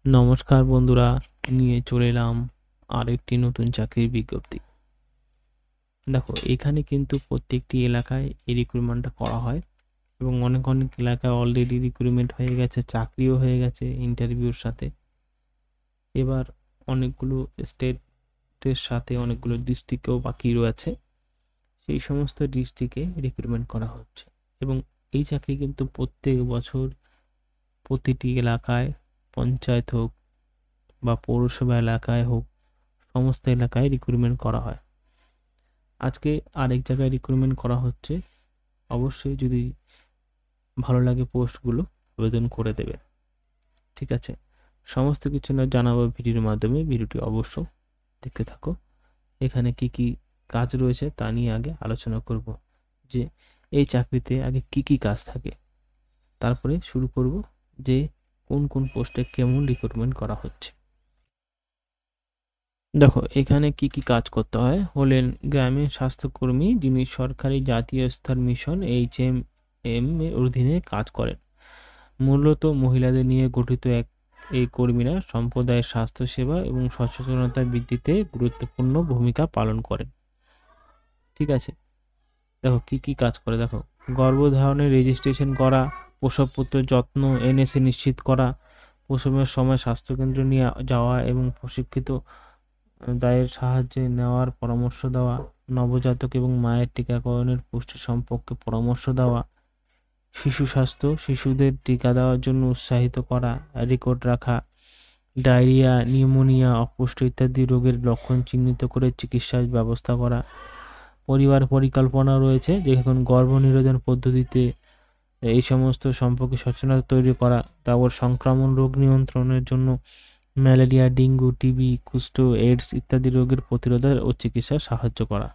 নমস্কার বন্ধুরা, নিয়ে চলে এলাম আরেকটি নতুন চাকরির বিজ্ঞপ্তি। দেখো, এখানে কিন্তু প্রত্যেকটি এলাকায় এই রিক্রুটমেন্টটা করা হয় এবং অনেক অনেক এলাকায় অলরেডি রিক্রুটমেন্ট হয়ে গেছে, চাকরিও হয়ে গেছে ইন্টারভিউর সাথে। এবার অনেকগুলো স্টেটের সাথে অনেকগুলো ডিস্ট্রিক্টেও বাকি রয়েছে, সেই সমস্ত ডিস্ট্রিক্টে রিক্রুটমেন্ট করা হচ্ছে। এবং এই চাকরি কিন্তু প্রত্যেক বছর প্রতিটি এলাকায়, পঞ্চায়েত হোক বা পৌরসভা এলাকায় হোক, সমস্ত এলাকায় রিক্রুটমেন্ট করা হয়। আজকে আরেক জায়গায় রিক্রুটমেন্ট করা হচ্ছে। অবশ্যই যদি ভালো লাগে পোস্টগুলো আবেদন করে দেবে, ঠিক আছে? সমস্ত কিছু না জানাবো ভিডিওর মাধ্যমে, ভিডিওটি অবশ্য দেখতে থাকো। এখানে কি কি কাজ রয়েছে তা নিয়ে আগে আলোচনা করব, যে এই চাকরিতে আগে কি কি কাজ থাকে, তারপরে শুরু করব যে কোন কোন পোস্টে কেমন রিক্রুটমেন্ট করা হচ্ছে। দেখো, এখানে কি কি কাজ করতে হয় হলেন গ্রামীণ স্বাস্থ্যকর্মী, যিনি সরকারি জাতীয় স্তর মিশন HMM এর অধীনে কাজ করেন। মূলত মহিলাদের নিয়ে গঠিত এই কর্মীরা সম্প্রদায়ের স্বাস্থ্যসেবা এবং সচেতনতা বৃদ্ধিতে গুরুত্বপূর্ণ ভূমিকা পালন করেন, ঠিক আছে? দেখো কি কি কাজ করে, দেখো গর্ভধারণের রেজিস্ট্রেশন করা, প্রসবপুত্রের যত্ন NSA নিশ্চিত করা, প্রসবের সময় স্বাস্থ্যকেন্দ্রে নিয়ে যাওয়া এবং প্রশিক্ষিত দায়ের সাহায্যে নেওয়ার পরামর্শ দেওয়া, নবজাতক এবং মায়ের টিকাকরণের পুষ্টি সম্পর্কে পরামর্শ দেওয়া, শিশু স্বাস্থ্য, শিশুদের টিকা দেওয়ার জন্য উৎসাহিত করা, রেকর্ড রাখা, ডায়রিয়া, নিউমোনিয়া, অপুষ্টি ইত্যাদি রোগের লক্ষণ চিহ্নিত করে চিকিৎসার ব্যবস্থা করা। পরিবার পরিকল্পনা রয়েছে, যেখানে গর্ভনিরোধন পদ্ধতিতে এই সমস্ত সম্পর্কে সচেতনতা তৈরি করা, তারপর সংক্রমণ রোগ নিয়ন্ত্রণের জন্য ম্যালেরিয়া, ডেঙ্গু, টিবি, কুষ্ঠ, এইডস ইত্যাদি রোগের প্রতিরোধে ও চিকিৎসায় সাহায্য করা।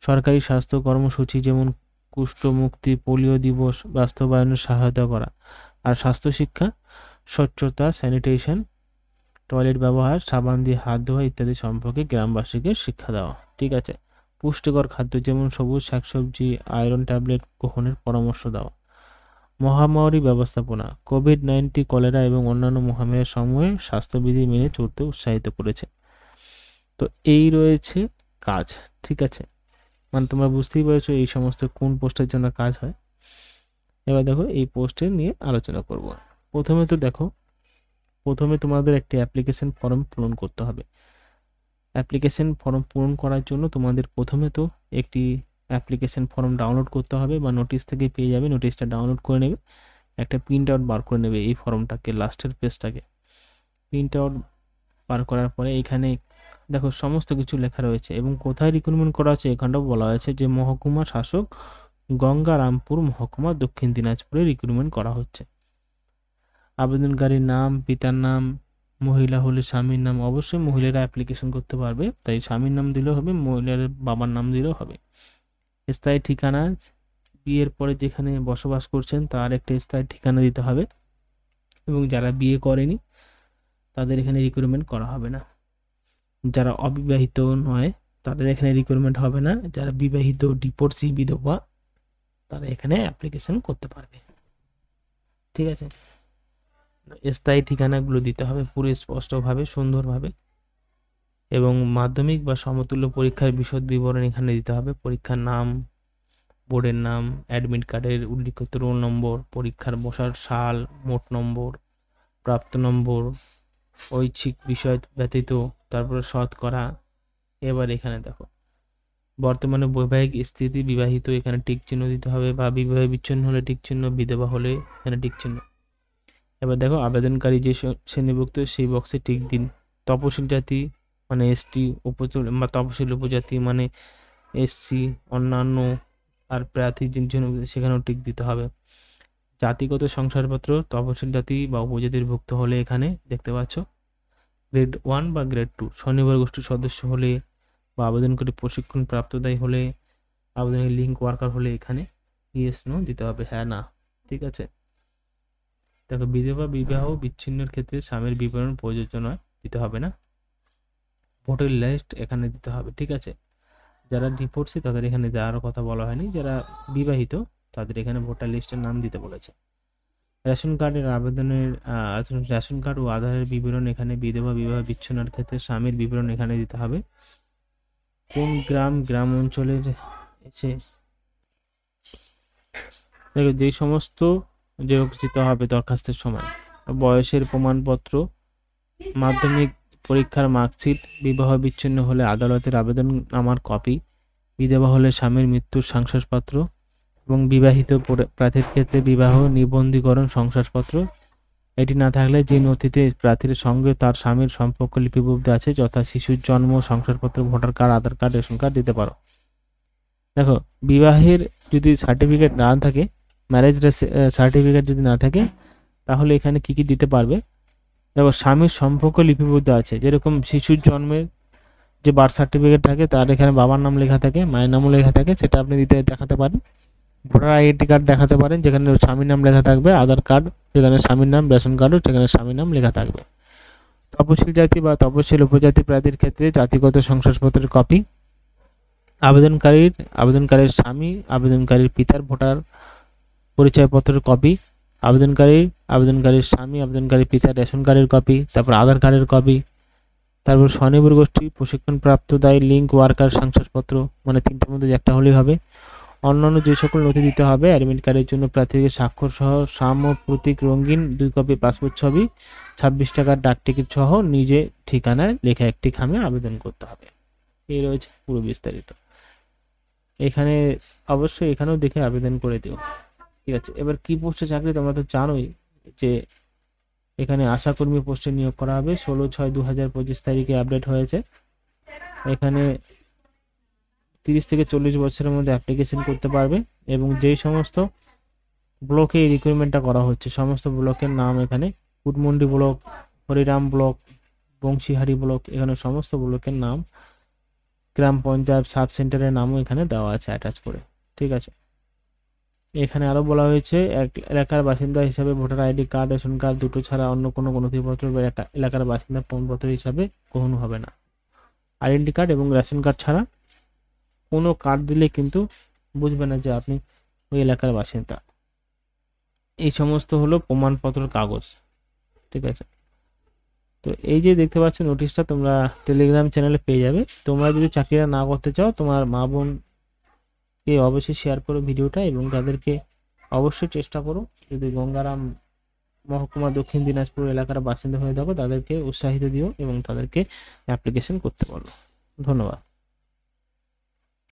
সরকারি স্বাস্থ্য কর্মসূচি যেমন কুষ্ঠ মুক্তি, পোলিও দিবস বাস্তবায়নে সহায়তা করা। আর স্বাস্থ্য শিক্ষা, স্বচ্ছতা, স্যানিটেশন, টয়লেট ব্যবহার, সাবান দিয়ে হাত ধোয়া ইত্যাদি সম্পর্কে গ্রামবাসীকে শিক্ষা দেওয়া, ঠিক আছে? পুষ্টিকর খাদ্য যেমন সবুজ শাকসবজি, আয়রন ট্যাবলেট গ্রহণের পরামর্শ দেওয়া। মহামারী ব্যবস্থাপনা, কোভিড-19, কলেরা এবং অন্যান্য মহামারীর সময়ে স্বাস্থ্যবিধি মেনে চলতে উৎসাহিত করেছে। তো এই রয়েছে কাজ, ঠিক আছে? মানে তোমরা বুঝতেই পেরেছো এই সমস্ত কোন পোস্টের জন্য কাজ হয়। এবার দেখো এই পোস্টের নিয়ে আলোচনা করব। প্রথমে তোমাদের একটি অ্যাপ্লিকেশন ফর্ম পূরণ করতে হবে। অ্যাপ্লিকেশন ফর্ম পূরণ করার জন্য তোমাদের প্রথমে তো একটি অ্যাপ্লিকেশন ফর্ম ডাউনলোড করতে হবে, বা নোটিশ থেকে পেয়ে যাবে, নোটিশটা ডাউনলোড করে নেবে, একটা প্রিন্ট আউট বার করে নেবে এই ফর্মটাকে, লাস্টের পেজটাকে প্রিন্ট আউট বার করার পরে এখানে দেখো সমস্ত কিছু লেখা রয়েছে এবং কোথায় রিক্রুটমেন্ট করা হচ্ছে এখানটাও বলা হয়েছে, যে মহকুমা শাসক, গঙ্গারামপুর মহকুমা, দক্ষিণ দিনাজপুরে রিক্রুটমেন্ট করা হচ্ছে। আবেদনকারীর নাম, পিতার নাম, মহিলা হলে স্বামীর নাম, অবশ্যই মহিলারা অ্যাপ্লিকেশন করতে পারবে, তাই স্বামীর নাম দিলেও হবে, মহিলার বাবার নাম দিলেও হবে। স্থায়ী ঠিকানা, বিয়ের পরে যেখানে বসবাস করছেন তার একটা স্থায়ী ঠিকানা দিতে হবে, এবং যারা বিয়ে করেনি তাদের এখানে রিক্রুটমেন্ট করা হবে না। যারা অবিবাহিত নয় তাদের এখানে রিক্রুটমেন্ট হবে না, যারা বিবাহিত, ডিভোর্সি, বিধবা, তারা এখানে অ্যাপ্লিকেশন করতে পারবে, ঠিক আছে? স্থায়ী ঠিকানাগুলো দিতে হবে পুরো স্পষ্টভাবে, সুন্দরভাবে, এবং মাধ্যমিক বা সমতুল্য পরীক্ষার বিশদ বিবরণ এখানে দিতে হবে। পরীক্ষার নাম, বোর্ডের নাম, অ্যাডমিট কার্ডের উল্লিখিত রোল নম্বর, পরীক্ষার বসার সাল, মোট নম্বর, প্রাপ্ত নম্বর, ঐচ্ছিক বিষয় ব্যতীত, তারপরে শতকরা। এবার এখানে দেখো বর্তমানে বৈবাহিক স্থিতি, বিবাহিত, এখানে টিক চিহ্ন দিতে হবে, বা বিবাহ বিচ্ছিন্ন হলে টিক চিহ্ন, বিধবা হলে এখানে টিক চিহ্ন। এবার দেখো আবেদনকারী যে শ্রেণীভুক্ত সেই বক্সে টিক দিন। তপশিল জাতি মানে ST, বা তপশিল উপজাতি মানে SC, অন্যান্য আর প্রার্থীর জন্য সেখানেও টিক দিতে হবে। জাতিগত শংসাপত্র, তপশিল জাতি বা উপজাতির ভুক্ত হলে এখানে দেখতে পাচ্ছ, গ্রেড 1 বা গ্রেড 2, স্বনির্ভর গোষ্ঠীর সদস্য হলে, বা আবেদন করে প্রশিক্ষণ প্রাপ্তদায়ী হলে, আবেদনের লিঙ্ক ওয়ার্কার হলে এখানে ইয়েস নো দিতে হবে, হ্যাঁ না, ঠিক আছে? দেখো বিধবা, বিবাহ বিচ্ছিন্নের ক্ষেত্রে স্বামীর বিবরণ প্রযোজ্য নয়, দিতে হবে না। ভোটার লিস্ট এখানে দিতে হবে, ঠিক আছে? যারা ডিভোর্সি তাদের এখানে দেওয়ার কথা বলা হয়নি, যারা বিবাহিত তাদের এখানে ভোটার লিস্টের নাম দিতে বলেছে। রেশন কার্ডের আবেদনের রেশন কার্ড ও আধারের বিবরণ এখানে, বিধবা বিবাহ বিচ্ছিন্নের ক্ষেত্রে স্বামীর বিবরণ এখানে দিতে হবে। কোন গ্রাম অঞ্চলের এসে দেখো যেই সমস্ত জেরক্স দিতে হবে দরখাস্তের সময়, বয়সের প্রমাণপত্র, মাধ্যমিক পরীক্ষার মার্কশিট, বিবাহ বিচ্ছিন্ন হলে আদালতের আবেদননামার কপি, বিধবা হলে স্বামীর মৃত্যুর শংসাপত্র এবং বিবাহিত প্রার্থীর ক্ষেত্রে বিবাহ নিবন্ধীকরণ শংসাপত্র। এটি না থাকলে যে নথিতে প্রার্থীর সঙ্গে তার স্বামীর সম্পর্ক লিপিবদ্ধ আছে, যথা শিশুর জন্ম শংসাপত্র, ভোটার কার্ড, আধার কার্ড, রেশন কার্ড দিতে পারো। দেখো বিবাহের যদি সার্টিফিকেট না থাকে, ম্যারেজ সার্টিফিকেট যদি না থাকে, তাহলে এখানে কি কি দিতে পারবে? দেখো স্বামীর সম্পর্ক লিপিবদ্ধ আছে, যেরকম শিশুর জন্মের যে বার্থ সার্টিফিকেট থাকে তার এখানে বাবার নাম লেখা থাকে, মায়ের নামও লেখা থাকে, সেটা আপনি দেখাতে পারেন। ভোটার আইডেন্টি কার্ড দেখাতে পারেন, যেখানে স্বামীর নাম লেখা থাকবে। আধার কার্ড, যেখানে স্বামীর নাম, রেশন কার্ডও সেখানে স্বামীর নাম লেখা থাকবে। তপশিল জাতি বা তপশিল উপজাতি প্রার্থীর ক্ষেত্রে জাতিগত শংসাপত্রের কপি, আবেদনকারীর স্বামী, আবেদনকারীর পিতার ভোটার পরিচয়পত্রের কপি, আবেদনকারীর স্বামী, আবেদনকারীর পিতার রেশন কার্ডের কপি, তারপর আধার কার্ডের কপি, তারপর স্বনির্ভর গোষ্ঠী প্রশিক্ষণপ্রাপ্ত দায়ী লিঙ্ক ওয়ার্কার শংসাপত্র, মানে তিনটের মধ্যে একটা হলেই হবে। অন্যান্য যে সকল নথি দিতে হবে, অ্যাডমিট কার্ডের জন্য প্রার্থীকে স্বাক্ষর সহ সাম ও প্রতীক রঙিন 2 কপি পাসপোর্ট ছবি, 26 টাকার ডাক টিকিট সহ নিজে ঠিকানায় লেখা একটি খামে আবেদন করতে হবে। এই রয়েছে পুরো বিস্তারিত। এখানে অবশ্যই এখানেও দেখে আবেদন করে দিও, ঠিক আছে। এবার কি পোস্টে চাকরি তোমরা তো জানোই যে এখানে আশাকর্মী পোস্টে নিয়োগ করা হবে। 16/6/2025 তারিখে আপডেট হয়েছে। এখানে 30 থেকে 40 বছরের মধ্যে অ্যাপ্লিকেশন করতে পারবে এবং যেই সমস্ত ব্লকে এই রিক্রুটমেন্টটা করা হচ্ছে, সমস্ত ব্লকের নাম এখানে, কুটমন্ডি block, Hariram block, Bansihari block, এখানে সমস্ত ব্লকের নাম, গ্রাম পঞ্চায়েত সাব সেন্টারের নামও এখানে দেওয়া আছে অ্যাটাচ করে, ঠিক আছে। এখানে আরো বলা হয়েছে এলাকার বাসিন্দা হিসাবে voter ID card, ration card দুটো ছাড়া অন্য কোনো নথিপত্র এলাকার বাসিন্দা প্রমাণপত্র হিসাবে গ্রহণ হবে না। আইডেন্টি কার্ড এবং রেশন কার্ড ছাড়া কোনো কার্ড দিলে কিন্তু বুঝবে না যে আপনি ওই এলাকার বাসিন্দা। এই সমস্ত হলো প্রমাণপত্র কাগজ, ঠিক আছে। তো এই যে দেখতে পাচ্ছ নোটিশটা তোমরা টেলিগ্রাম চ্যানেলে পেয়ে যাবে। তোমরা যদি চাকরিটা না করতে চাও, তোমার মা বোনকে অবশ্যই শেয়ার করো ভিডিওটা এবং তাদেরকে অবশ্যই চেষ্টা করো, যদি গঙ্গারাম মহকুমা দক্ষিণ দিনাজপুর এলাকার বাসিন্দা হয়ে থাকো, তাদেরকে উৎসাহিত দিও এবং তাদেরকে অ্যাপ্লিকেশন করতে বলো। ধন্যবাদ।